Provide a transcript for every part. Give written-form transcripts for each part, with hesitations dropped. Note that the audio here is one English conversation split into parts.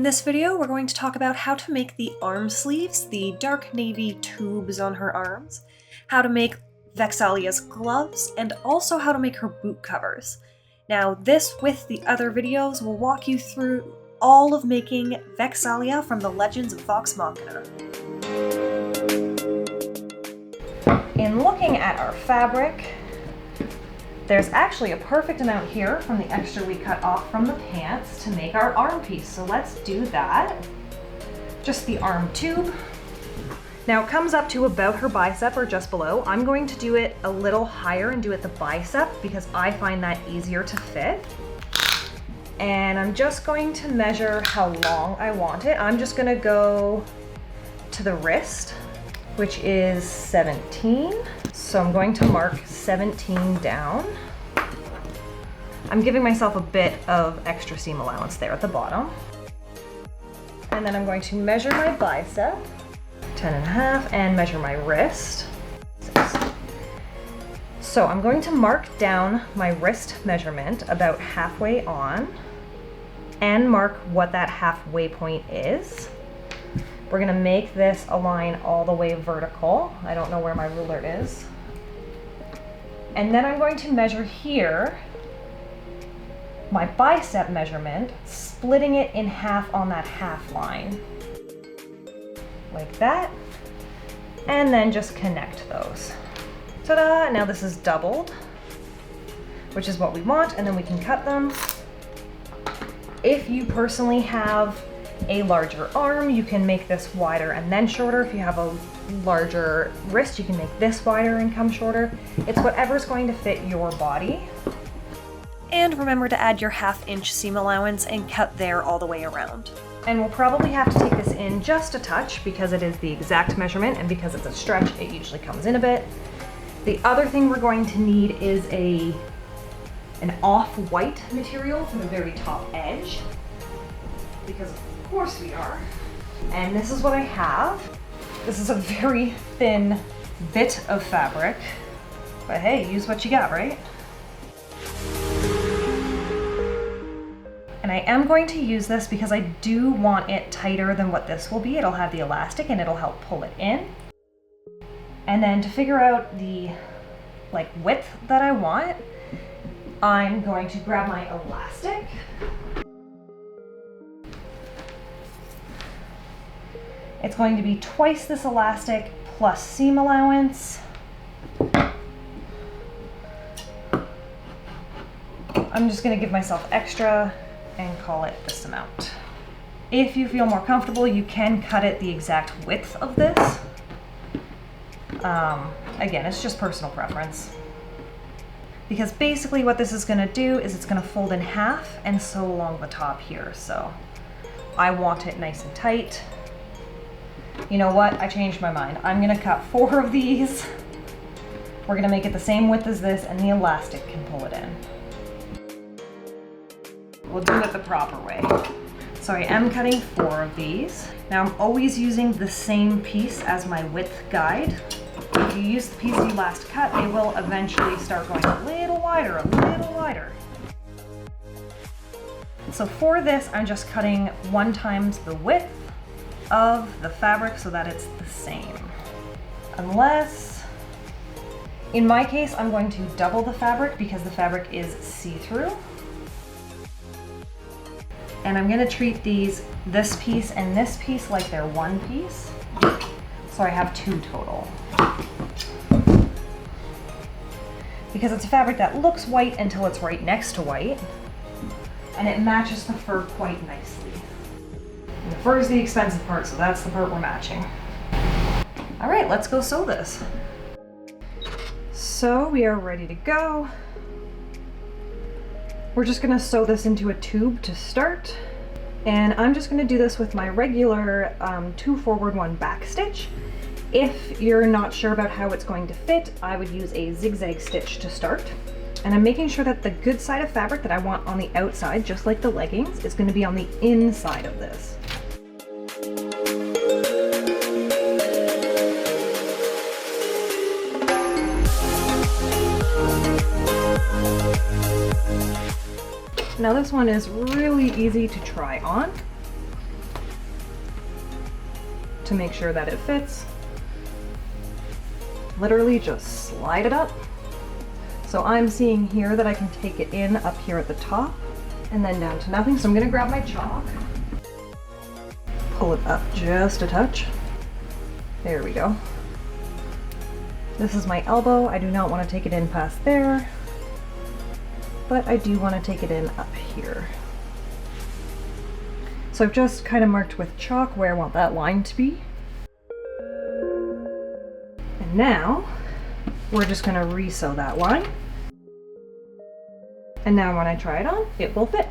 this video, we're going to talk about how to make the arm sleeves, the dark navy tubes on her arms, how to make Vex'ahlia's gloves, and also how to make her boot covers. Now, this, with the other videos, will walk you through all of making Vex'ahlia from the Legend of Vox Machina. In looking at our fabric, there's actually a perfect amount here from the extra we cut off from the pants to make our arm piece. So let's do that. Just the arm tube. Now it comes up to about her bicep or just below. I'm going to do it a little higher and do it the bicep because I find that easier to fit. And I'm just going to measure how long I want it. I'm just gonna go to the wrist, which is 17. So I'm going to mark 17 down. I'm giving myself a bit of extra seam allowance there at the bottom. And then I'm going to measure my bicep, 10.5, and measure my wrist, 6. So I'm going to mark down my wrist measurement about halfway on and mark what that halfway point is. We're gonna make this a line all the way vertical. I don't know where my ruler is. And then I'm going to measure here my bicep measurement, splitting it in half on that half line. Like that. And then just connect those. Ta-da! Now this is doubled, which is what we want, and then we can cut them. If you personally have a larger arm, you can make this wider and then shorter. If you have a larger wrist, you can make this wider and come shorter. It's whatever's going to fit your body. And remember to add your 1/2 inch seam allowance and cut there all the way around. And we'll probably have to take this in just a touch because it is the exact measurement, and because it's a stretch, it usually comes in a bit. The other thing we're going to need is an off-white material for the very top edge, because of course we are. And this is what I have. This is a very thin bit of fabric, but hey, use what you got, right? And I am going to use this because I do want it tighter than what this will be. It'll have the elastic and it'll help pull it in. And then to figure out the width that I want, I'm going to grab my elastic. It's going to be twice this elastic plus seam allowance. I'm just going to give myself extra and call it this amount. If you feel more comfortable, you can cut it the exact width of this. Again, it's just personal preference. Because basically what this is going to do is it's going to fold in half and sew along the top here. So I want it nice and tight. You know what? I changed my mind. I'm going to cut 4 of these. We're going to make it the same width as this, and the elastic can pull it in. We'll do it the proper way. So I am cutting 4 of these. Now I'm always using the same piece as my width guide. If you use the piece you last cut, it will eventually start going a little wider, a little wider. So for this, I'm just cutting 1 times the width of the fabric so that it's the same. Unless, in my case, I'm going to double the fabric because the fabric is see-through. And I'm going to treat this piece and this piece like they're one piece. So I have 2 total. Because it's a fabric that looks white until it's right next to white. And it matches the fur quite nicely. And the fur is the expensive part, so that's the part we're matching. All right, let's go sew this. So we are ready to go. We're just gonna sew this into a tube to start. And I'm just gonna do this with my regular 2 forward, 1 back stitch. If you're not sure about how it's going to fit, I would use a zigzag stitch to start. And I'm making sure that the good side of fabric that I want on the outside, just like the leggings, is gonna be on the inside of this. Now this one is really easy to try on. to make sure that it fits. Literally just slide it up. So I'm seeing here that I can take it in up here at the top and then down to nothing. So I'm gonna grab my chalk, pull it up just a touch. There we go. This is my elbow. I do not want to take it in past there, but I do want to take it in up here. So I've just kind of marked with chalk where I want that line to be. And now we're just going to resew that line. And now when I try it on, it will fit.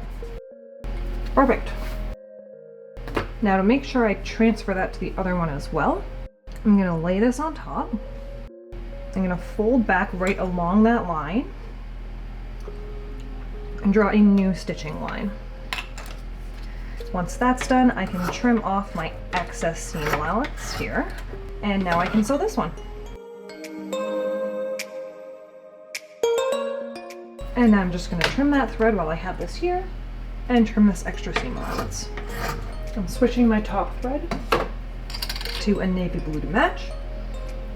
Perfect. Now to make sure I transfer that to the other one as well, I'm going to lay this on top. I'm going to fold back right along that line and draw a new stitching line. Once that's done, I can trim off my excess seam allowance here. And now I can sew this one. And I'm just going to trim that thread while I have this here and trim this extra seam allowance. I'm switching my top thread to a navy blue to match.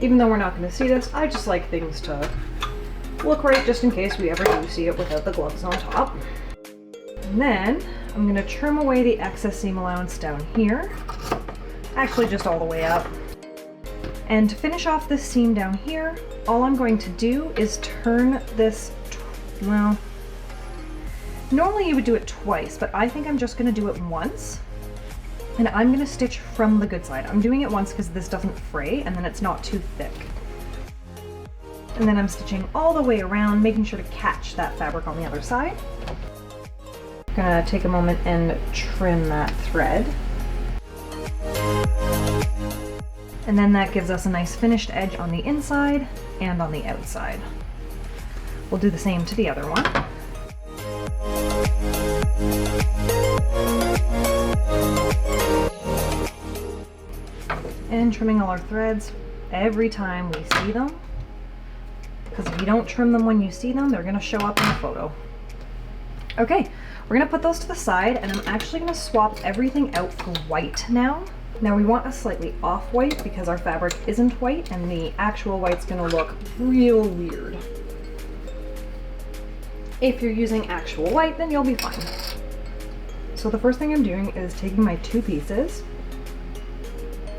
Even though we're not going to see this, I just like things to look right just in case we ever do see it without the gloves on top. And then I'm going to trim away the excess seam allowance down here, actually just all the way up. And to finish off this seam down here, all I'm going to do is turn this, well, normally you would do it twice, but I think I'm just going to do it once. And I'm going to stitch from the good side. I'm doing it once because this doesn't fray and then it's not too thick. And then I'm stitching all the way around, making sure to catch that fabric on the other side. I'm gonna take a moment and trim that thread. And then that gives us a nice finished edge on the inside and on the outside. We'll do the same to the other one. And trimming all our threads every time we see them. Because if you don't trim them when you see them, they're gonna show up in the photo. Okay, we're gonna put those to the side, and I'm actually gonna swap everything out for white now. Now we want a slightly off white because our fabric isn't white and the actual white's gonna look real weird. If you're using actual white, then you'll be fine. So the first thing I'm doing is taking my two pieces,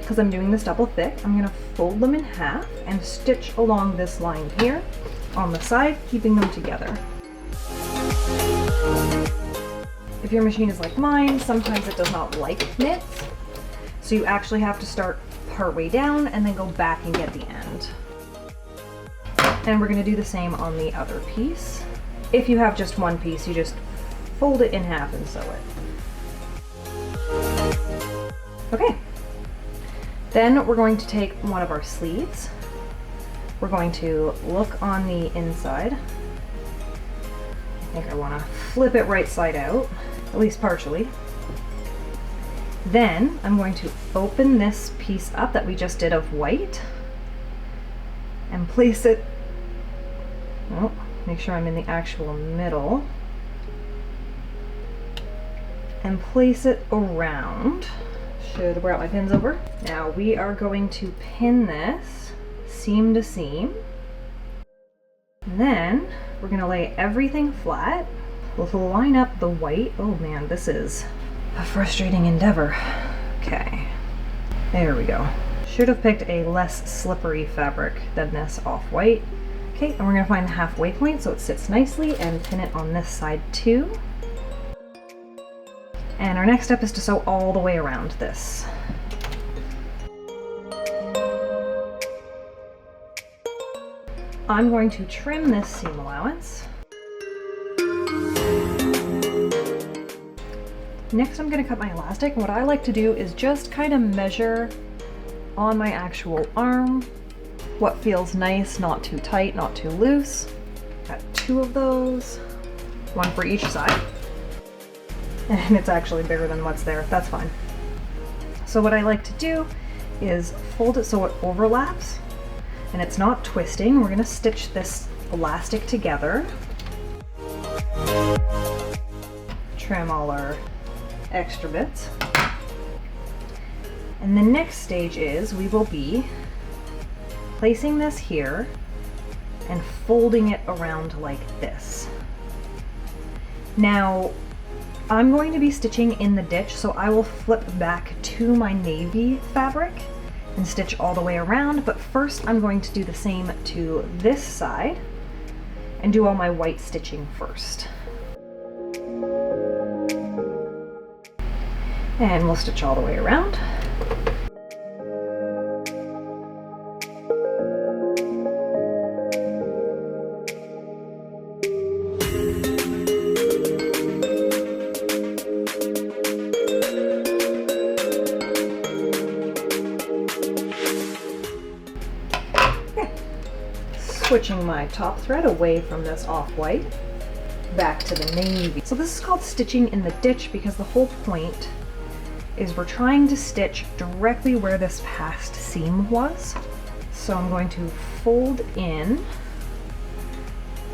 because I'm doing this double thick, I'm gonna fold them in half and stitch along this line here on the side, keeping them together. If your machine is like mine, sometimes it does not like knits, so you actually have to start partway down and then go back and get the end. And we're going to do the same on the other piece. If you have just one piece, you just fold it in half and sew it. Okay, then we're going to take one of our sleeves. We're going to look on the inside. I think I want to flip it right side out, at least partially. Then I'm going to open this piece up that we just did of white and place it, oh, make sure I'm in the actual middle, and place it around. Should wear out my pins over. Now we are going to pin this seam to seam. And then we're going to lay everything flat. We'll line up the white. Oh man, this is a frustrating endeavor. Okay, there we go. Should have picked a less slippery fabric than this off-white. Okay, and we're going to find the halfway point so it sits nicely and pin it on this side too. And our next step is to sew all the way around this. I'm going to trim this seam allowance. Next I'm going to cut my elastic, and what I like to do is just kind of measure on my actual arm what feels nice, not too tight, not too loose. Got 2 of those, one for each side. And it's actually bigger than what's there, that's fine. So what I like to do is fold it so it overlaps and it's not twisting. We're going to stitch this elastic together. Trim all our extra bits. And the next stage is we will be placing this here and folding it around like this. Now, I'm going to be stitching in the ditch, so I will flip back to my navy fabric and stitch all the way around, but first I'm going to do the same to this side and do all my white stitching first. And we'll stitch all the way around. Switching my top thread away from this off-white back to the navy. So this is called stitching in the ditch because the whole point is we're trying to stitch directly where this past seam was. So I'm going to fold in,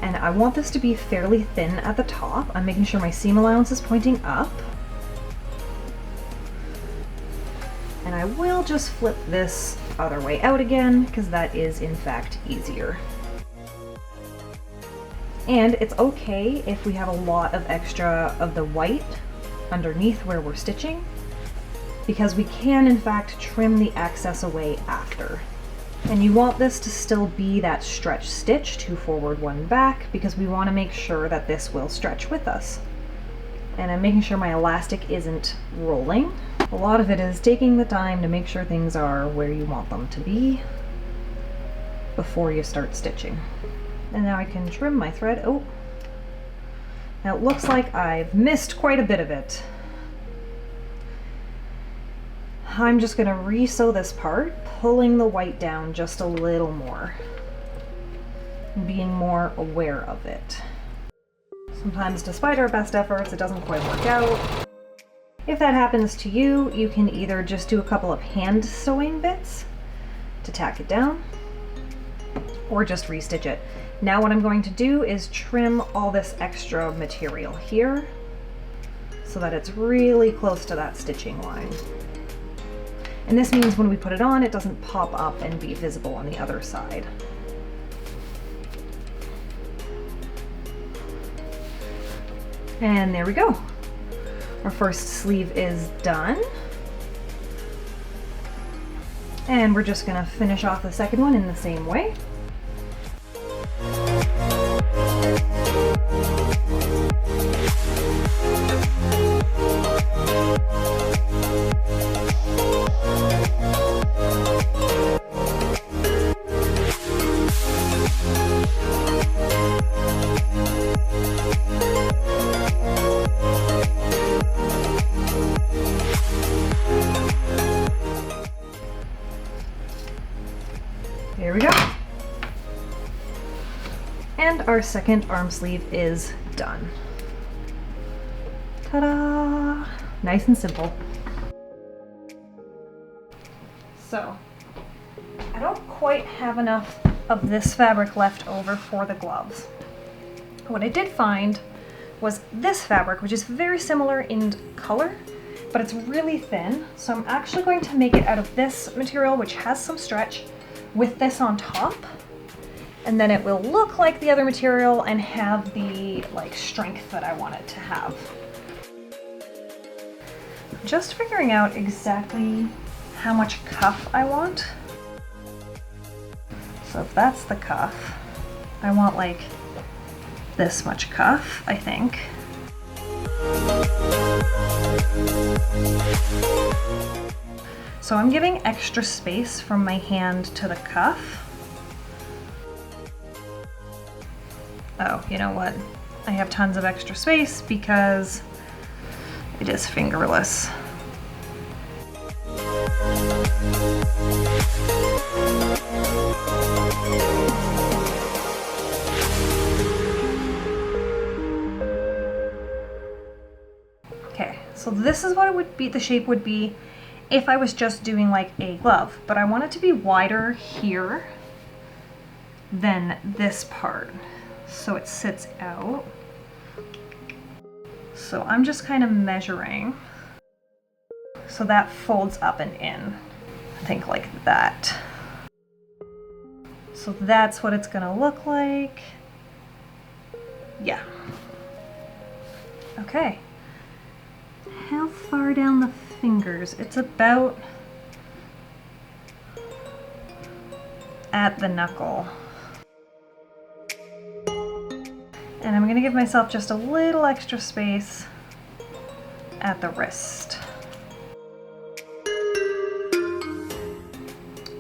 and I want this to be fairly thin at the top. I'm making sure my seam allowance is pointing up. And I will just flip this other way out again because that is in fact easier. And it's okay if we have a lot of extra of the white underneath where we're stitching, because we can in fact trim the excess away after. And you want this to still be that stretch stitch, 2 forward, 1 back, because we want to make sure that this will stretch with us. And I'm making sure my elastic isn't rolling. A lot of it is taking the time to make sure things are where you want them to be before you start stitching. And now I can trim my thread. Oh, now it looks like I've missed quite a bit of it. I'm just going to re-sew this part, pulling the white down just a little more, being more aware of it. Sometimes, despite our best efforts, it doesn't quite work out. If that happens to you, you can either just do a couple of hand sewing bits to tack it down, or just restitch it. Now what I'm going to do is trim all this extra material here so that it's really close to that stitching line. And this means when we put it on, it doesn't pop up and be visible on the other side. And there we go. Our first sleeve is done. And we're just gonna finish off the second one in the same way. There we go. And our second arm sleeve is done. Ta-da! Nice and simple. So, I don't quite have enough of this fabric left over for the gloves. What I did find was this fabric, which is very similar in color, but it's really thin. So I'm actually going to make it out of this material, which has some stretch, with this on top, and then it will look like the other material and have the strength that I want it to have. Just figuring out exactly how much cuff I want. So if that's the cuff, I want like this much cuff, I think. So I'm giving extra space from my hand to the cuff. Oh, you know what? I have tons of extra space because it is fingerless. Okay, so this is what it would be, the shape would be if I was just doing like a glove, but I want it to be wider here than this part, so it sits out. So I'm just kind of measuring So that folds up and in, I think like that. So that's what it's gonna look like. Yeah. Okay. How far down the fingers? It's about at the knuckle. And I'm gonna give myself just a little extra space at the wrist.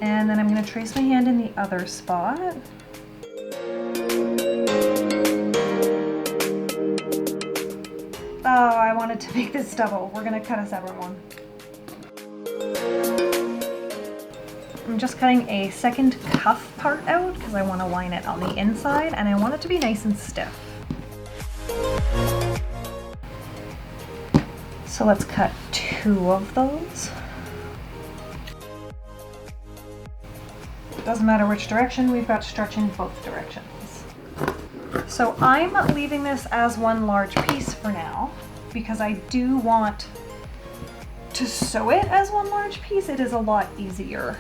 And then I'm going to trace my hand in the other spot. Oh, I wanted to make this double. We're going to cut a separate one. I'm just cutting a second cuff part out because I want to line it on the inside and I want it to be nice and stiff. So let's cut 2 of those. Doesn't matter which direction, we've got stretch in both directions. So I'm leaving this as one large piece for now because I do want to sew it as one large piece. It is a lot easier.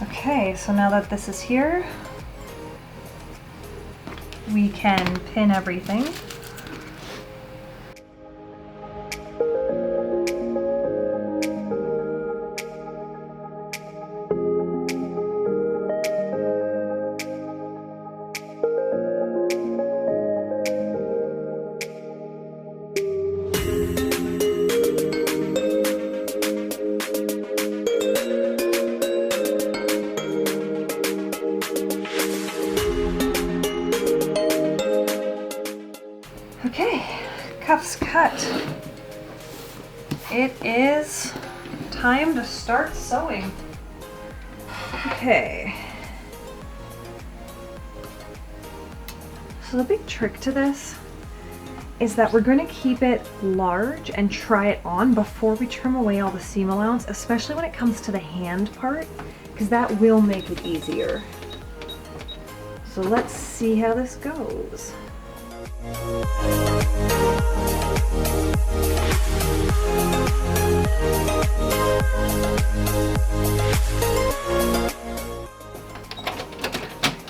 Okay, so now that this is here, we can pin everything. Okay, cuffs cut. It is time to start sewing. Okay. So the big trick to this is that we're going to keep it large and try it on before we trim away all the seam allowance, especially when it comes to the hand part, because that will make it easier. So let's see how this goes.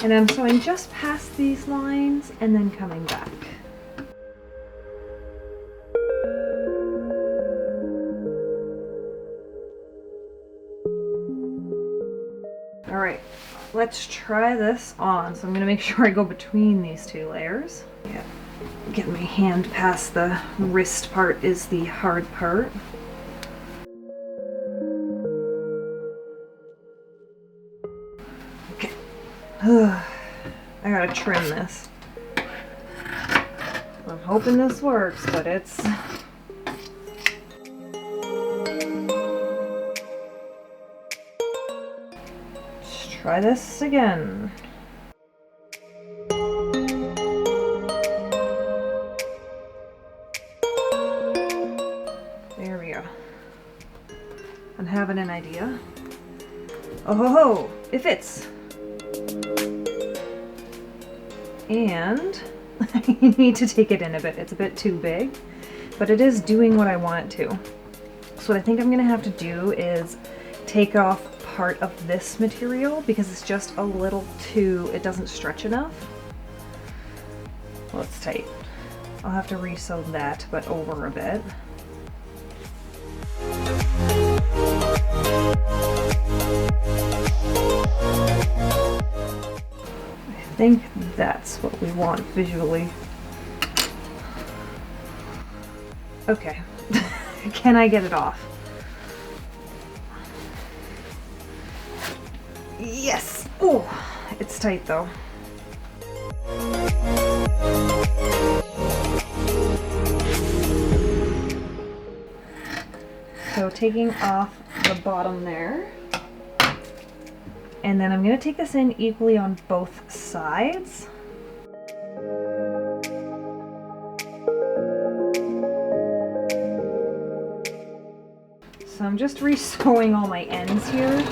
And I'm sewing just past these lines and then coming back. All right, let's try this on. So I'm gonna make sure I go between these 2 layers. Yeah. Getting my hand past the wrist part is the hard part. Okay. I gotta trim this. I'm hoping this works, but it's... Let's try this again. There we go. I'm having an idea. Oh ho ho! It fits! And I need to take it in a bit. It's a bit too big, but it is doing what I want it to. So what I think I'm gonna have to do is take off part of this material because it's just a little too, it doesn't stretch enough. Well, it's tight. I'll have to re-sew that, but over a bit. I think that's what we want visually. Okay, can I get it off? Yes! Oh, it's tight though. So taking off the bottom there. And then I'm going to take this in equally on both sides. So I'm just re-sewing all my ends here.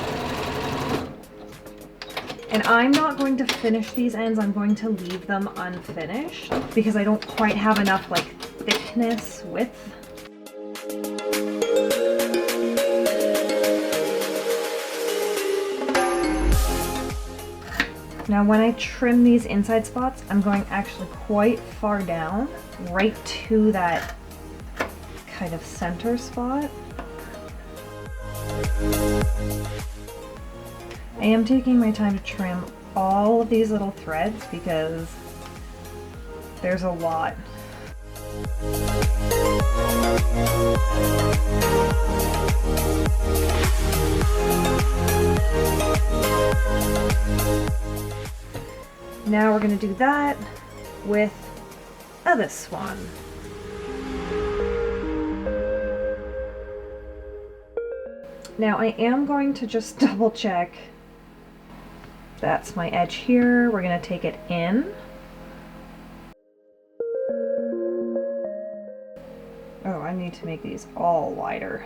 And I'm not going to finish these ends, I'm going to leave them unfinished because I don't quite have enough like thick thickness, width. Now when I trim these inside spots, I'm going actually quite far down, right to that kind of center spot. I am taking my time to trim all of these little threads because there's a lot. Now we're going to do that with this swan. Now I am going to just double check. That's my edge here. We're going to take it in. Oh, I need to make these all wider,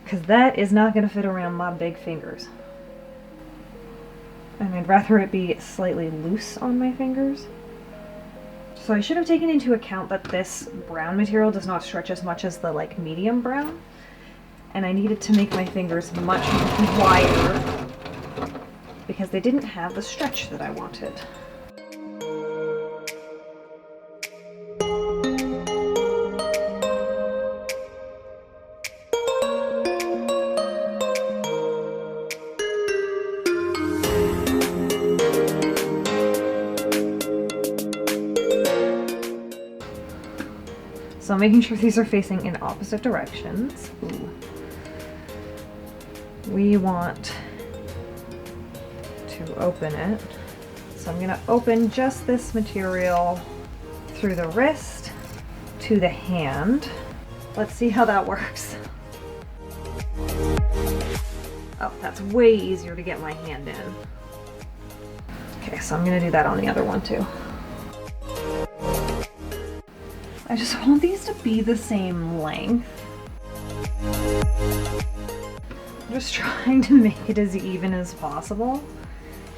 because that is not going to fit around my big fingers. And I'd rather it be slightly loose on my fingers. So I should have taken into account that this brown material does not stretch as much as the like medium brown. And I needed to make my fingers much wider because they didn't have the stretch that I wanted. So making sure these are facing in opposite directions. Ooh. We want to open it. So I'm going to open just this material through the wrist to the hand. Let's see how that works. Oh, that's way easier to get my hand in. Okay, so I'm going to do that on the other one too. I just want these to be the same length. I'm just trying to make it as even as possible.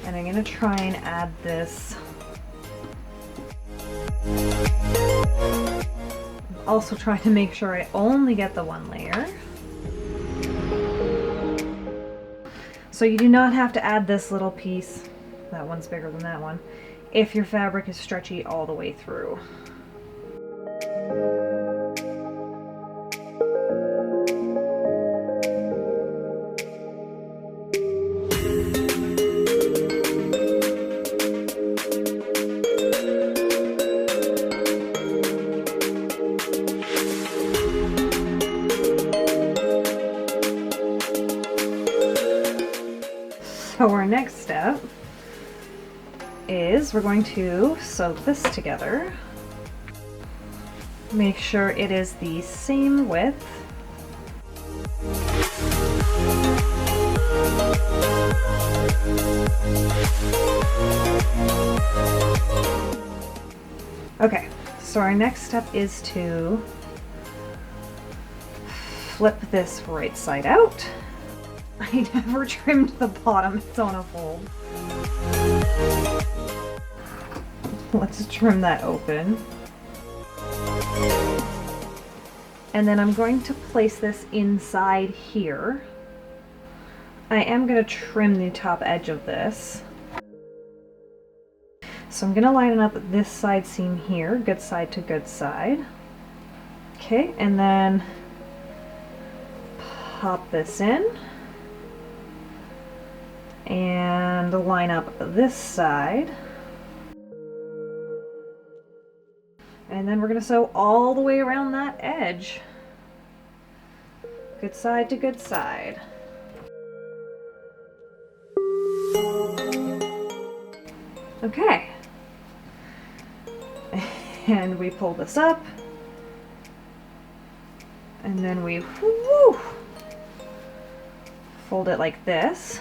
And I'm going to try and add this. I'm also trying to make sure I only get the one layer. So you do not have to add this little piece, that one's bigger than that one, if your fabric is stretchy all the way through. So our next step is we're going to sew this together. Make sure it is the same width. Okay, so our next step is to flip this right side out. I never trimmed the bottom, it's on a fold. Let's trim that open. And then I'm going to place this inside here. I am going to trim the top edge of this. So I'm going to line up this side seam here, good side to good side. Okay, and then pop this in. And line up this side. And then we're going to sew all the way around that edge. Good side to good side. Okay. And we pull this up. And then we fold it like this.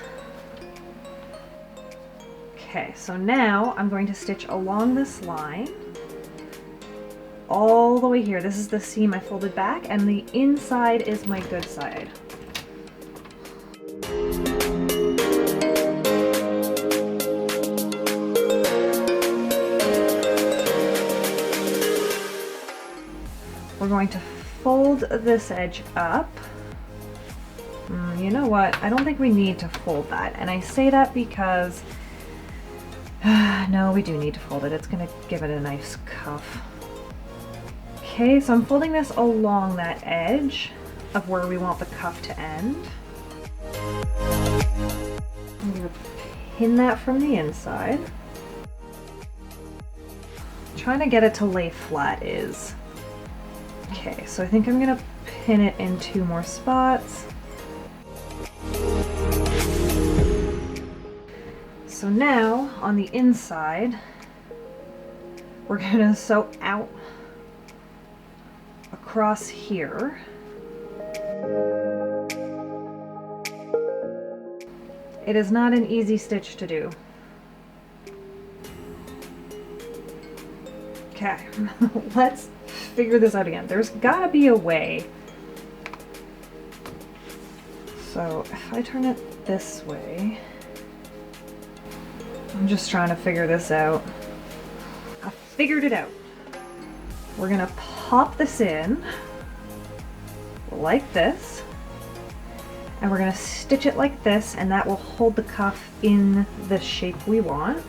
Okay, so now I'm going to stitch along this line all the way here. This is the seam I folded back, and the inside is my good side. going to fold this edge up. You know what? I don't think we need to fold that. And I say that because, no, we do need to fold it. It's gonna give it a nice cuff. Okay, so I'm folding this along that edge of where we want the cuff to end. I'm gonna pin that from the inside. Trying to get it to lay flat is. Okay, so I think I'm gonna pin it in 2 more spots. So now on the inside, we're gonna sew out across here. It is not an easy stitch to do. Okay, let's figure this out again. There's gotta be a way. So if I turn it this way, I'm just trying to figure this out. I figured it out. We're gonna pop this in like this, and we're gonna stitch it like this, and that will hold the cuff in the shape we want.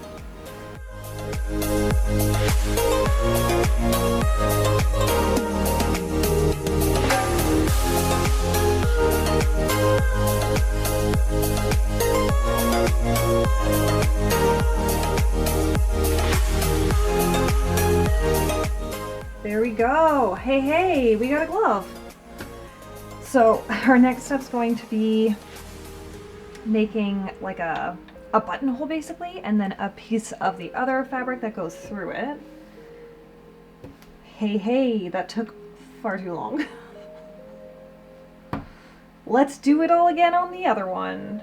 There we go. Hey, hey, we got a glove. So our next step's going to be making like a buttonhole basically, and then a piece of the other fabric that goes through it. Hey, hey, that took far too long. Let's do it all again on the other one.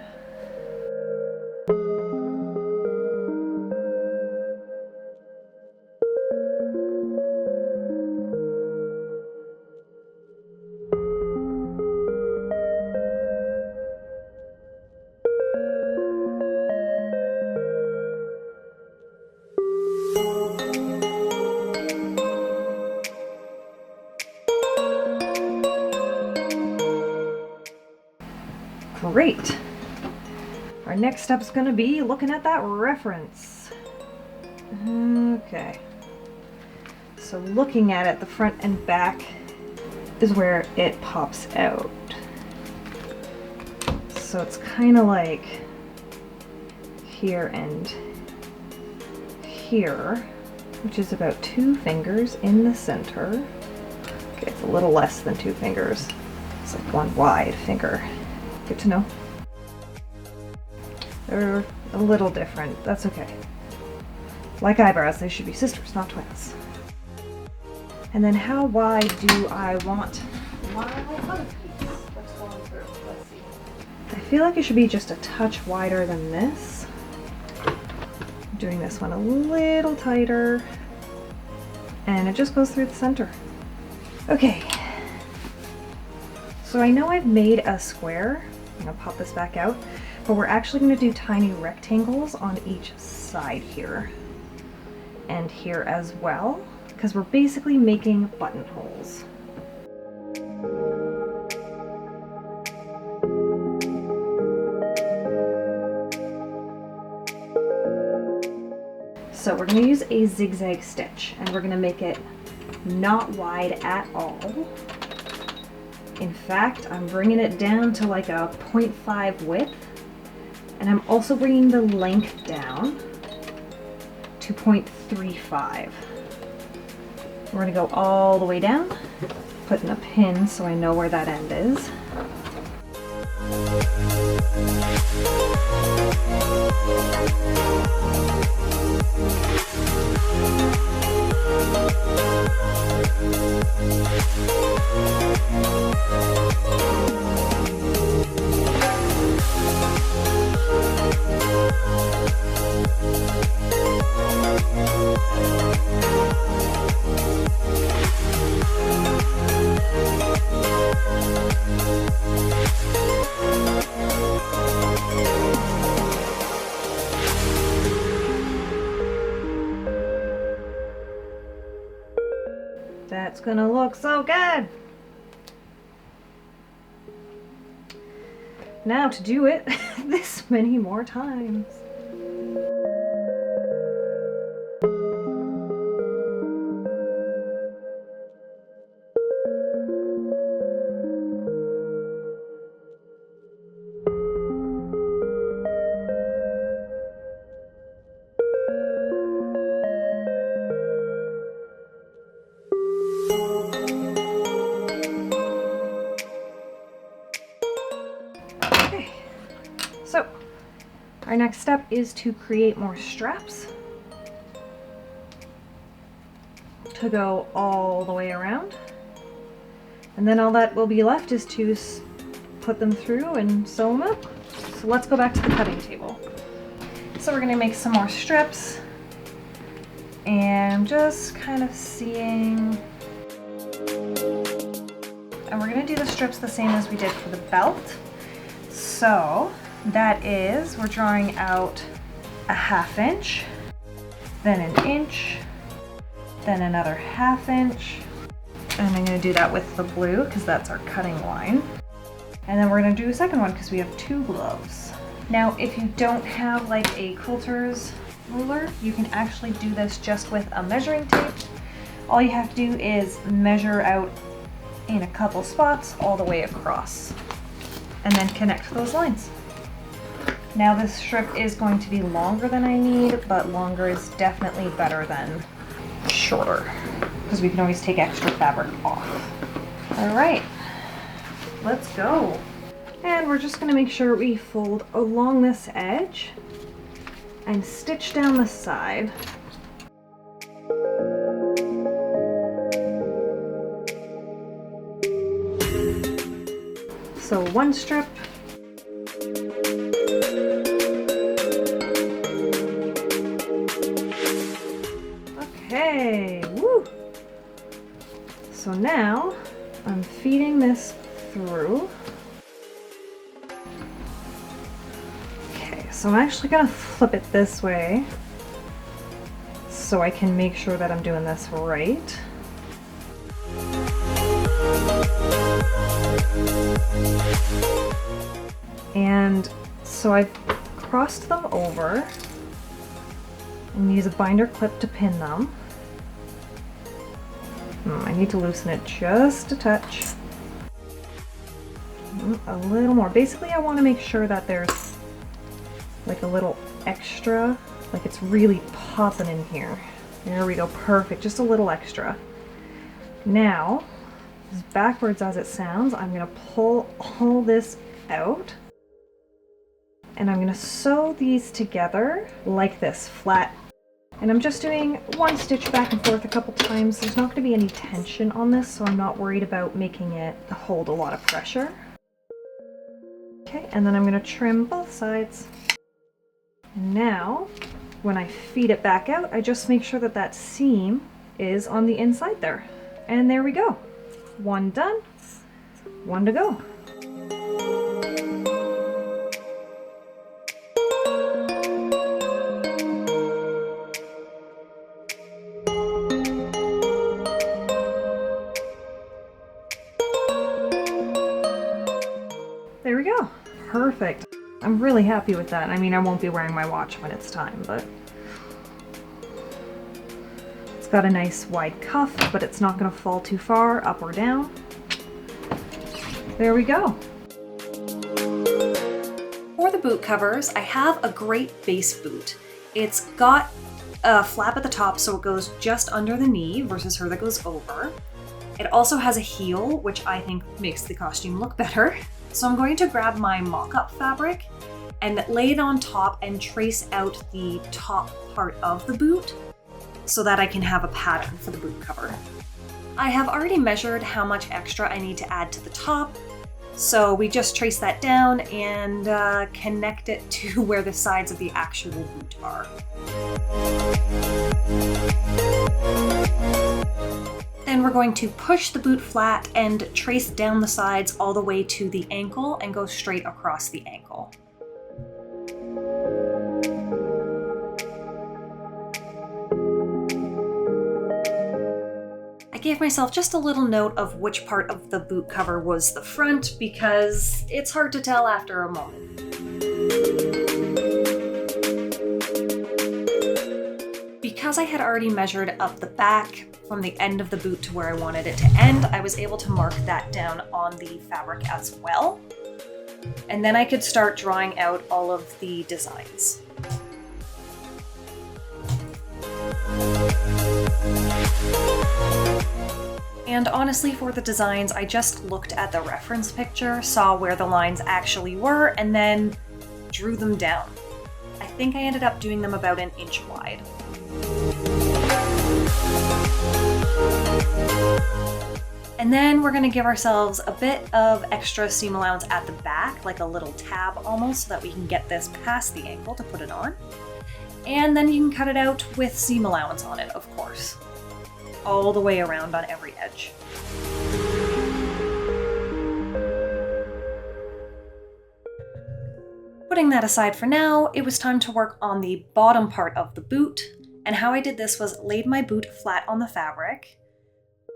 Great. Our next step is going to be looking at that reference. Okay. So looking at it, the front and back is where it pops out. So it's kind of like here and here, which is about 2 fingers in the center. Okay, it's a little less than 2 fingers. It's like 1 wide finger. Good to know. They're a little different. That's okay. Like eyebrows, they should be sisters, not twins. And then how wide do I want my other piece that's going through? Let's see. I feel like it should be just a touch wider than this. I'm doing this one a little tighter. And it just goes through the center. Okay. So I know I've made a square. I'm gonna pop this back out, but we're actually gonna do tiny rectangles on each side here and here as well, because we're basically making buttonholes. So we're gonna use a zigzag stitch, and we're gonna make it not wide at all. In fact, I'm bringing it down to like a 0.5 width, and I'm also bringing the length down to 0.35. We're going to go all the way down, putting a pin so I know where that end is. That's gonna look so good. Now to do it this many more times. So, our next step is to create more straps to go all the way around. And then all that will be left is to put them through and sew them up. So let's go back to the cutting table. So we're going to make some more strips. And I'm just kind of seeing... And we're going to do the strips the same as we did for the belt. So that is, we're drawing out a 1/2 inch, then an inch, then another 1/2 inch. And I'm going to do that with the blue because that's our cutting line. And then we're going to do a second one because we have 2 gloves. Now, if you don't have like a quilter's ruler, you can actually do this just with a measuring tape. All you have to do is measure out in a couple spots all the way across and then connect those lines. Now this strip is going to be longer than I need, but longer is definitely better than shorter because we can always take extra fabric off. All right, let's go. And we're just gonna make sure we fold along this edge and stitch down the side. So 1 strip. Okay, woo! So now I'm feeding this through. Okay, so I'm actually gonna flip it this way so I can make sure that I'm doing this right. And so I've crossed them over and use a binder clip to pin them. I need to loosen it just a touch. A little more. Basically, I want to make sure that there's like a little extra, like it's really popping in here. There we go, perfect, just a little extra. Now, as backwards as it sounds, I'm going to pull all this out and I'm going to sew these together like this, flat. And I'm just doing 1 stitch back and forth a couple times. There's not going to be any tension on this, so I'm not worried about making it hold a lot of pressure. Okay, and then I'm going to trim both sides. And now, when I feed it back out, I just make sure that that seam is on the inside there. And there we go. 1 done, 1 to go. There we go. Perfect. I'm really happy with that. I mean, I won't be wearing my watch when it's time, but it's got a nice wide cuff, but it's not going to fall too far up or down. There we go. For the boot covers, I have a great base boot. It's got a flap at the top so it goes just under the knee versus her that goes over. It also has a heel, which I think makes the costume look better. So I'm going to grab my mock-up fabric and lay it on top and trace out the top part of the boot so that I can have a pattern for the boot cover. I have already measured how much extra I need to add to the top, so we just trace that down and connect it to where the sides of the actual boot are. Then we're going to push the boot flat and trace down the sides all the way to the ankle and go straight across the ankle. I gave myself just a little note of which part of the boot cover was the front because it's hard to tell after a moment. Because I had already measured up the back from the end of the boot to where I wanted it to end, I was able to mark that down on the fabric as well. And then I could start drawing out all of the designs. And honestly, for the designs, I just looked at the reference picture, saw where the lines actually were, and then drew them down. I think I ended up doing them about 1 inch wide. And then we're going to give ourselves a bit of extra seam allowance at the back, like a little tab almost, so that we can get this past the ankle to put it on. And then you can cut it out with seam allowance on it, of course. All the way around on every edge. Putting that aside for now, it was time to work on the bottom part of the boot, and how I did this was laid my boot flat on the fabric,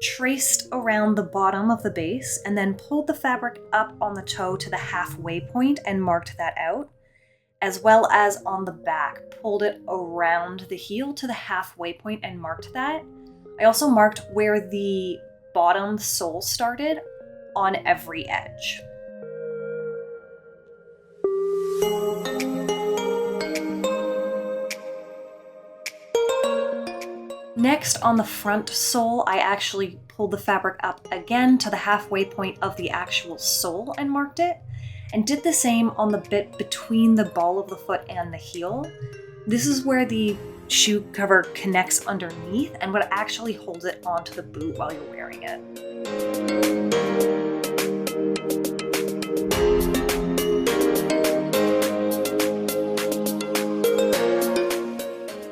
traced around the bottom of the base, and then pulled the fabric up on the toe to the halfway point and marked that out, as well as on the back, pulled it around the heel to the halfway point and marked that. I also marked where the bottom sole started on every edge. Next, on the front sole, I actually pulled the fabric up again to the halfway point of the actual sole and marked it, and did the same on the bit between the ball of the foot and the heel. This is where the shoe cover connects underneath and what actually holds it onto the boot while you're wearing it.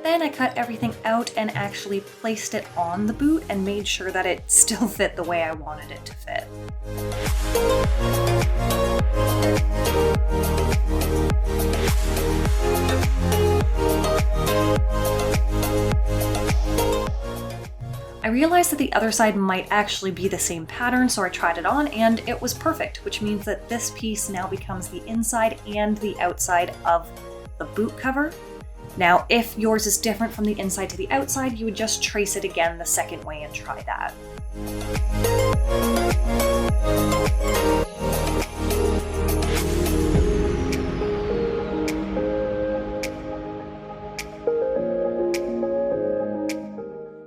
Then I cut everything out and actually placed it on the boot and made sure that it still fit the way I wanted it to fit. I realized that the other side might actually be the same pattern, so I tried it on and it was perfect, which means that this piece now becomes the inside and the outside of the boot cover. Now, if yours is different from the inside to the outside, you would just trace it again the second way and try that.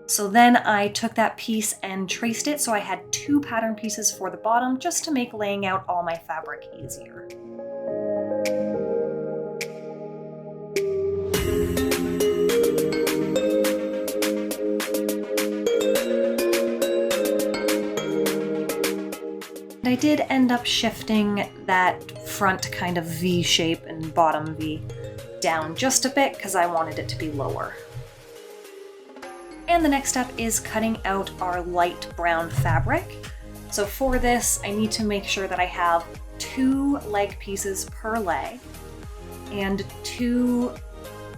So then I took that piece and traced it so I had 2 pattern pieces for the bottom just to make laying out all my fabric easier. And I did end up shifting that front kind of V shape and bottom V down just a bit because I wanted it to be lower. And the next step is cutting out our light brown fabric. So for this, I need to make sure that I have 2 leg pieces per leg and 2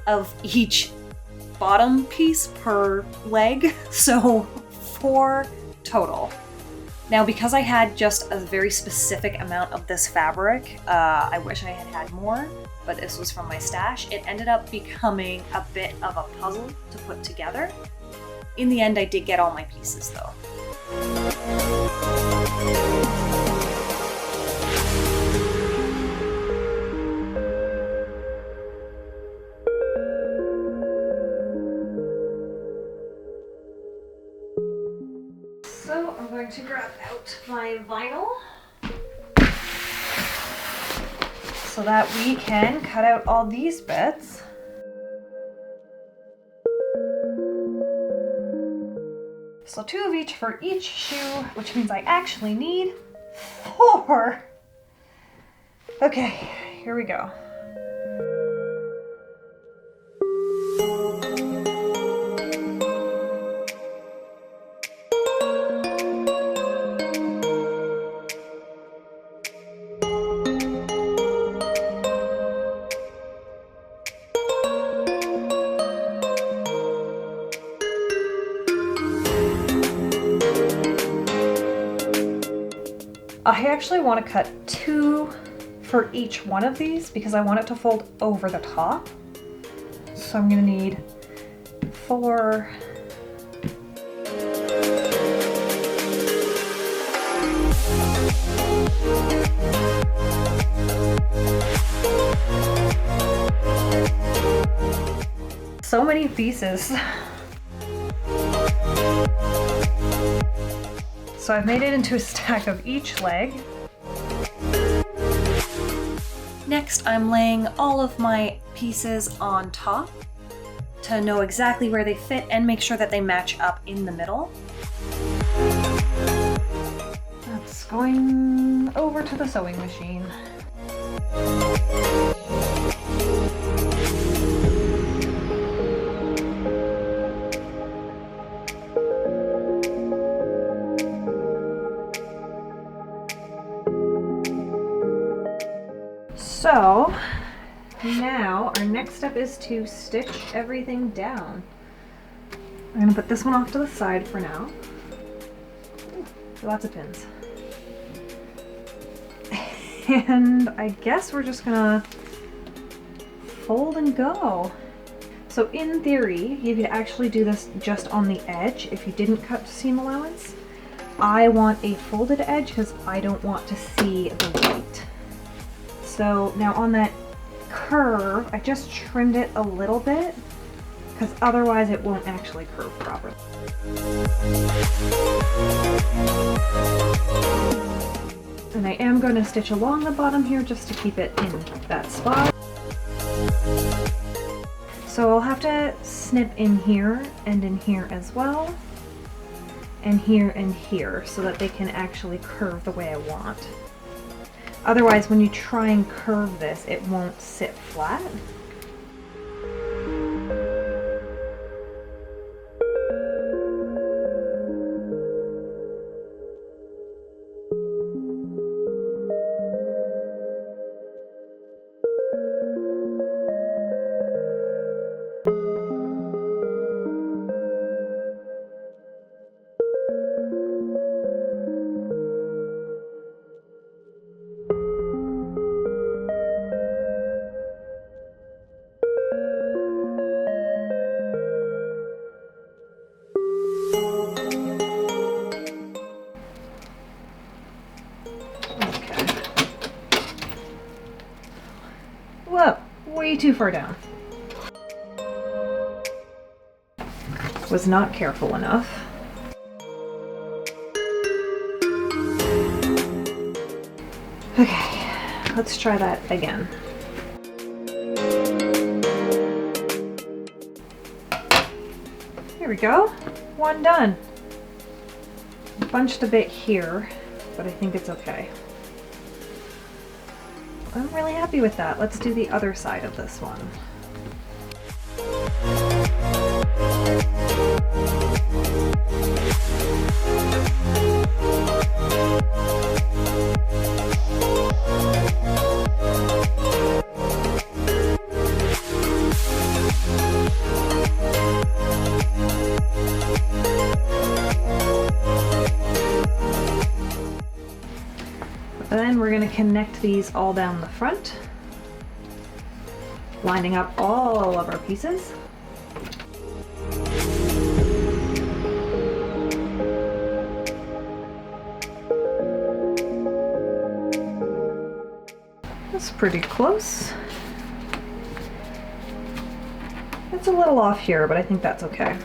of each bottom piece per leg, so 4 total. Now, because I had just a very specific amount of this fabric, I wish I had had more, but this was from my stash, it ended up becoming a bit of a puzzle to put together. In the end, I did get all my pieces though. So I'm going to grab out my vinyl so that we can cut out all these bits. So 2 of each for each shoe, which means I actually need 4. Okay, here we go. I actually want to cut 2 for each one of these because I want it to fold over the top. So I'm going to need 4. So many pieces. So I've made it into a stack of each leg. Next, I'm laying all of my pieces on top to know exactly where they fit and make sure that they match up in the middle. That's going over to the sewing machine. So now our next step is to stitch everything down. I'm going to put this one off to the side for now. Ooh, lots of pins. And I guess we're just gonna fold and go. So in theory, you could actually do this just on the edge if you didn't cut seam allowance. I want a folded edge because I don't want to see the white. So now on that curve, I just trimmed it a little bit because otherwise it won't actually curve properly. And I am going to stitch along the bottom here just to keep it in that spot. So I'll have to snip in here and in here as well, and here so that they can actually curve the way I want. Otherwise, when you try and curve this, it won't sit flat. Whoa, way too far down. Was not careful enough. Okay, let's try that again. Here we go, one done. Bunched a bit here, but I think it's okay. I'm really happy with that. Let's do the other side of this one. Then we're going to connect these all down the front, lining up all of our pieces. That's pretty close. It's a little off here, but I think that's okay.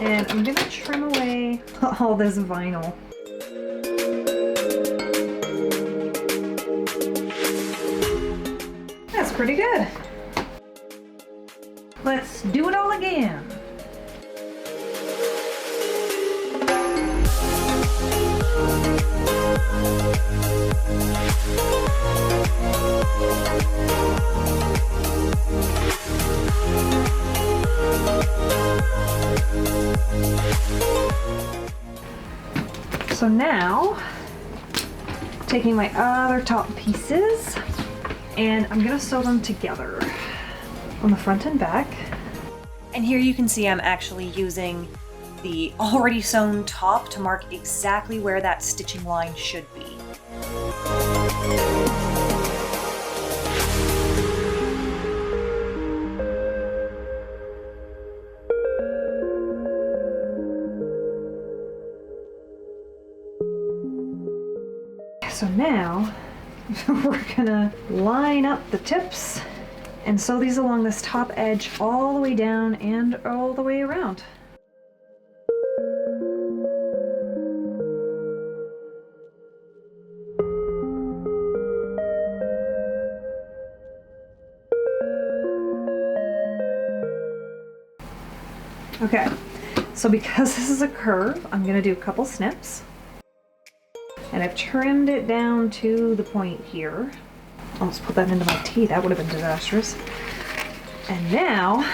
And I'm going to trim away all this vinyl. That's pretty good. Let's do it all again. So now, taking my other top pieces, and I'm gonna sew them together on the front and back. And here you can see I'm actually using the already sewn top to mark exactly where that stitching line should be. So now we're gonna line up the tips and sew these along this top edge all the way down and all the way around. Okay, so because this is a curve, I'm gonna do a couple snips. And I've trimmed it down to the point here. Almost put that into my tea, that would have been disastrous. And now,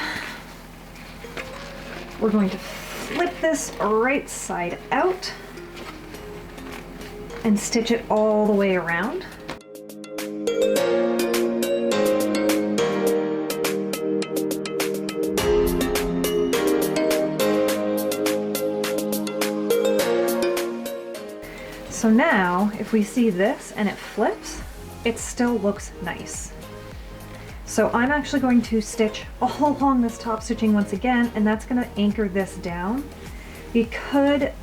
we're going to flip this right side out and stitch it all the way around. So now, if we see this and it flips, it still looks nice. So I'm actually going to stitch all along this top stitching once again, and that's going to anchor this down. You could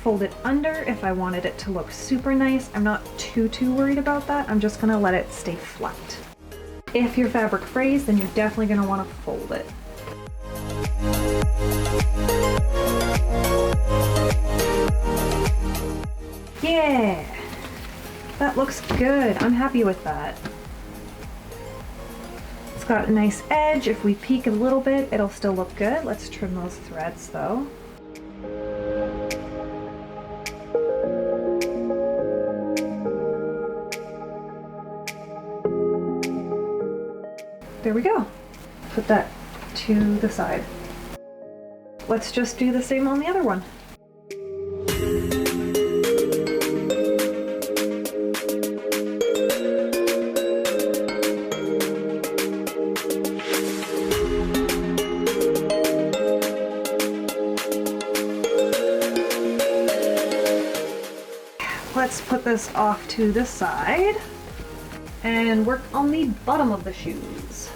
fold it under if I wanted it to look super nice. I'm not too worried about that. I'm just going to let it stay flat. If your fabric frays, then you're definitely going to want to fold it. Yeah, that looks good. I'm happy with that. It's got a nice edge. If we peek a little bit, it'll still look good. Let's trim those threads though. There we go. Put that to the side. Let's just do the same on the other one. Let's put this off to the side and work on the bottom of the shoes.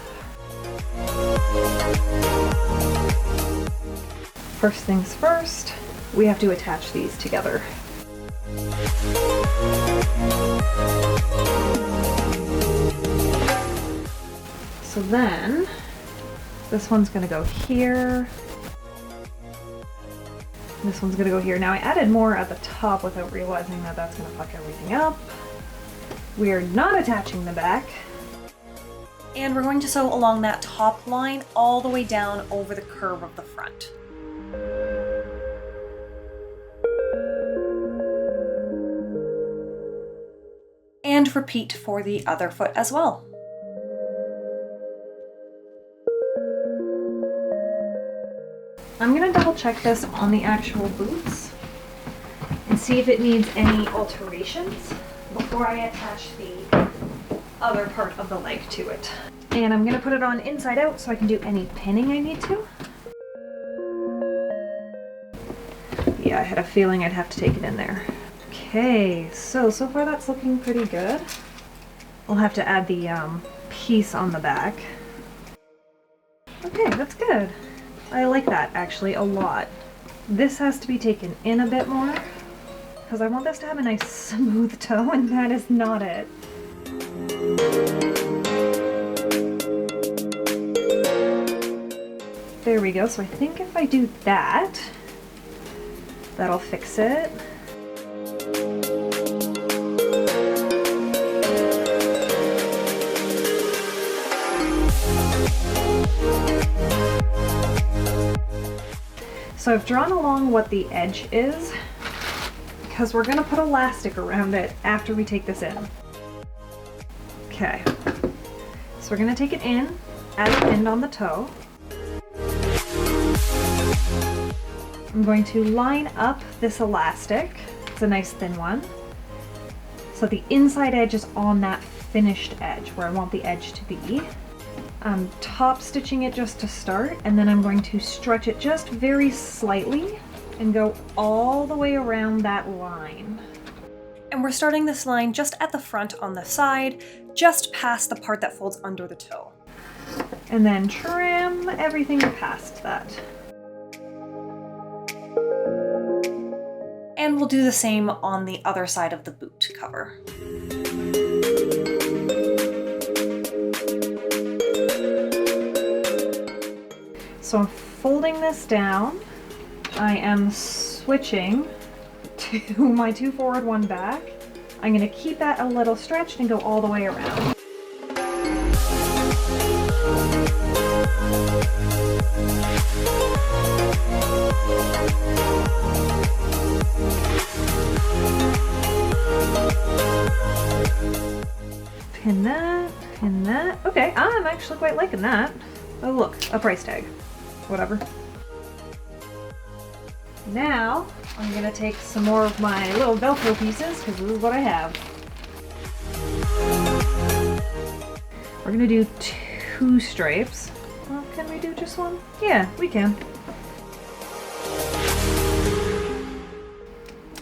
First things first, we have to attach these together. So then, this one's gonna go here. This one's gonna go here. Now I added more at the top without realizing that that's gonna fuck everything up. We are not attaching the back. And we're going to sew along that top line all the way down over the curve of the front. And repeat for the other foot as well. I'm gonna double check this on the actual boots and see if it needs any alterations before I attach the other part of the leg to it. And I'm gonna put it on inside out so I can do any pinning I need to. Yeah, I had a feeling I'd have to take it in there. Okay, so far that's looking pretty good. I'll have to add the piece on the back. Okay, that's good. I like that actually a lot. This has to be taken in a bit more because I want this to have a nice smooth toe, and that is not it. There we go. So I think if I do that, that'll fix it. So I've drawn along what the edge is because we're going to put elastic around it after we take this in. Okay, so we're going to take it in, add a pin on the toe. I'm going to line up this elastic. It's a nice thin one. So the inside edge is on that finished edge where I want the edge to be. I'm top stitching it just to start, and then I'm going to stretch it just very slightly and go all the way around that line. And we're starting this line just at the front on the side, just past the part that folds under the toe. And then trim everything past that. And we'll do the same on the other side of the boot cover. So I'm folding this down. I am switching to my 2 forward, 1 back. I'm going to keep that a little stretched and go all the way around. Pin that, pin that. Okay, I'm actually quite liking that. Oh look, a price tag. Whatever. Now, I'm gonna take some more of my little Velcro pieces, because this is what I have. We're gonna do 2 stripes. Well, can we do just one? Yeah, we can.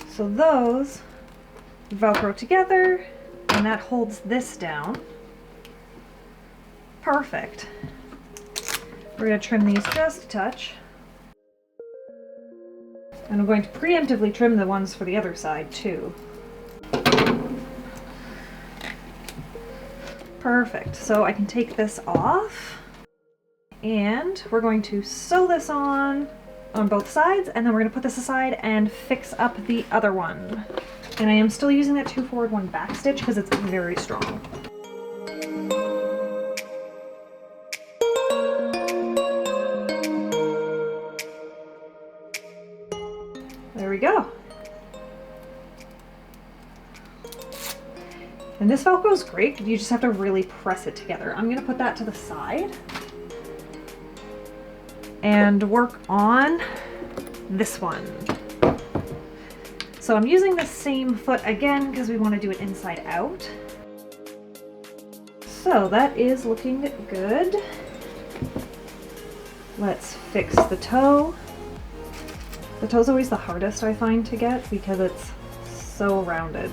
So those Velcro together, and that holds this down. Perfect. We're going to trim these just a touch. And I'm going to preemptively trim the ones for the other side too. Perfect. So I can take this off. And we're going to sew this on both sides, and then we're going to put this aside and fix up the other one. And I am still using that 2 forward, 1 back stitch because it's very strong. There we go. And this Velcro is great. You just have to really press it together. I'm going to put that to the side and work on this one. So I'm using the same foot again because we want to do it inside out. So that is looking good. Let's fix the toe. The toe's always the hardest, I find, to get because it's so rounded.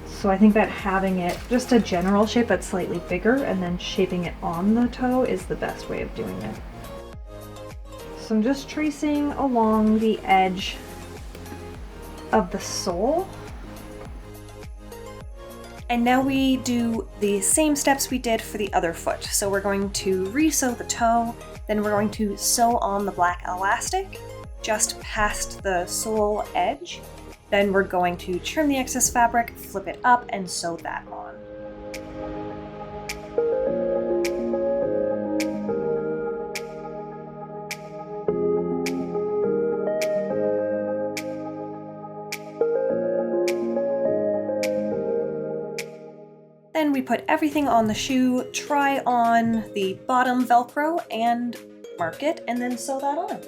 So I think that having it just a general shape that's slightly bigger and then shaping it on the toe is the best way of doing it. So I'm just tracing along the edge of the sole. And now we do the same steps we did for the other foot. So we're going to re-sew the toe, then we're going to sew on the black elastic just past the sole edge. Then we're going to trim the excess fabric, flip it up, and sew that on. Then we put everything on the shoe, try on the bottom Velcro and mark it, and then sew that on.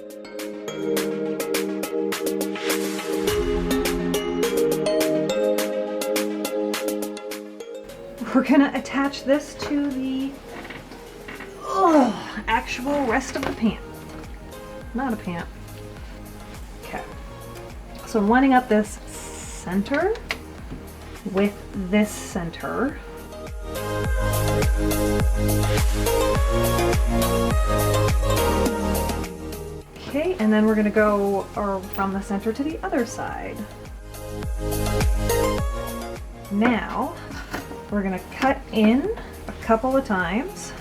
We're gonna attach this to the actual rest of the pant. Not a pant. Okay. So I'm lining up this center with this center. Okay, and then we're going to go from the center to the other side. Now, we're going to cut in a couple of times.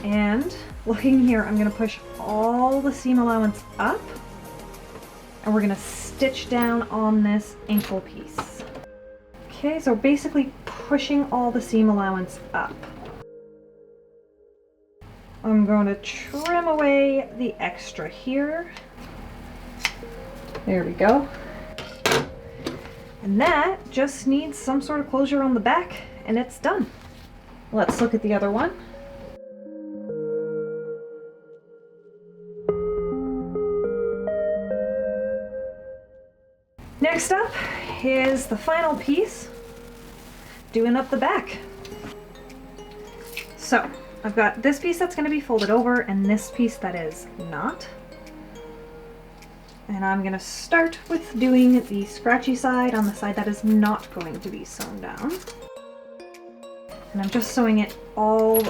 And looking here, I'm going to push all the seam allowance up. And we're going to stitch down on this ankle piece. Okay, so basically pushing all the seam allowance up. I'm going to trim away the extra here. There we go. And that just needs some sort of closure on the back, and it's done. Let's look at the other one. Next up is the final piece, doing up the back. So I've got this piece that's going to be folded over and this piece that is not. And I'm going to start with doing the scratchy side on the side that is not going to be sewn down. And I'm just sewing it all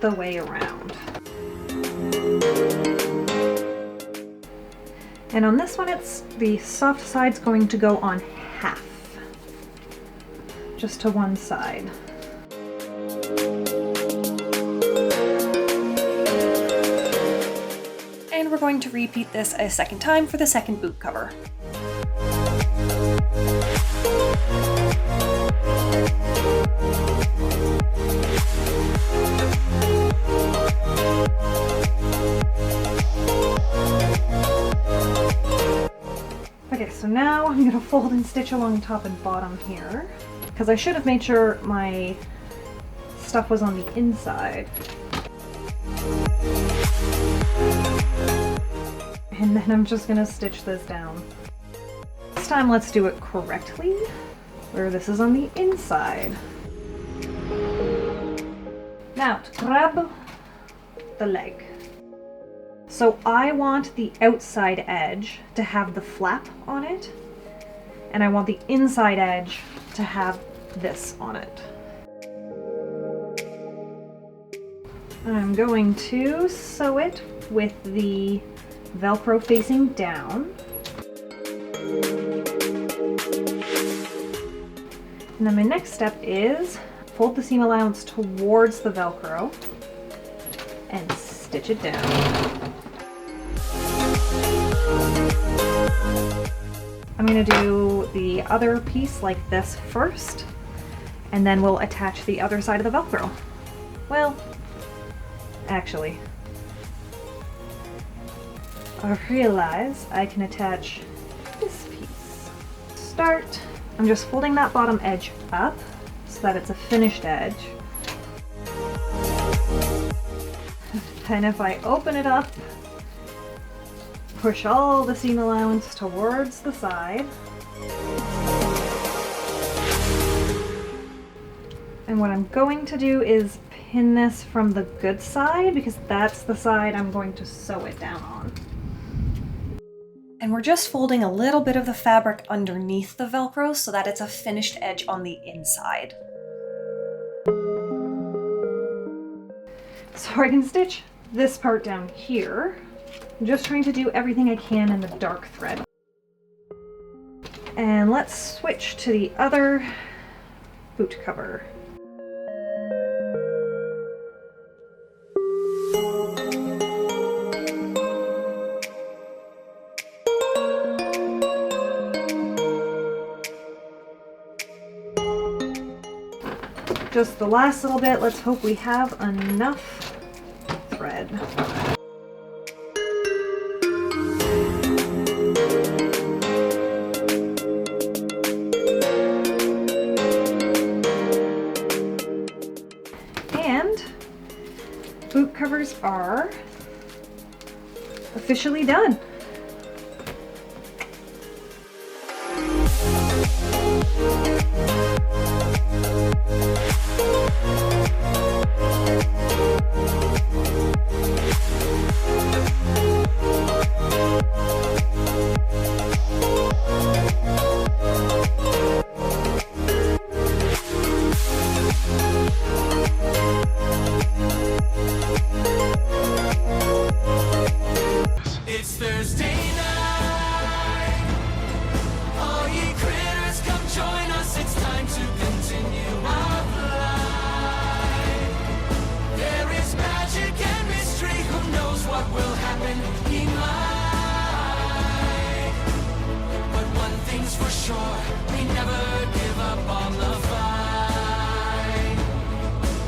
the way around. And on this one, it's the soft side's going to go on half, just to one side. And we're going to repeat this a second time for the second boot cover. Okay, so now I'm going to fold and stitch along top and bottom here, because I should have made sure my stuff was on the inside. And then I'm just going to stitch this down. This time let's do it correctly, where this is on the inside. Now to grab the leg. So I want the outside edge to have the flap on it, and I want the inside edge to have this on it. I'm going to sew it with the Velcro facing down. And then my next step is fold the seam allowance towards the Velcro and stitch it down. I'm going to do the other piece like this first, and then we'll attach the other side of the Velcro. Well, actually, I realize I can attach this piece. Start, I'm just folding that bottom edge up so that it's a finished edge. And if I open it up, push all the seam allowance towards the side. And what I'm going to do is pin this from the good side, because that's the side I'm going to sew it down on. And we're just folding a little bit of the fabric underneath the Velcro so that it's a finished edge on the inside. So I can stitch this part down here. I'm just trying to do everything I can in the dark thread. And let's switch to the other boot cover. Just the last little bit. Let's hope we have enough thread. And boot covers are officially done. We never give up on love.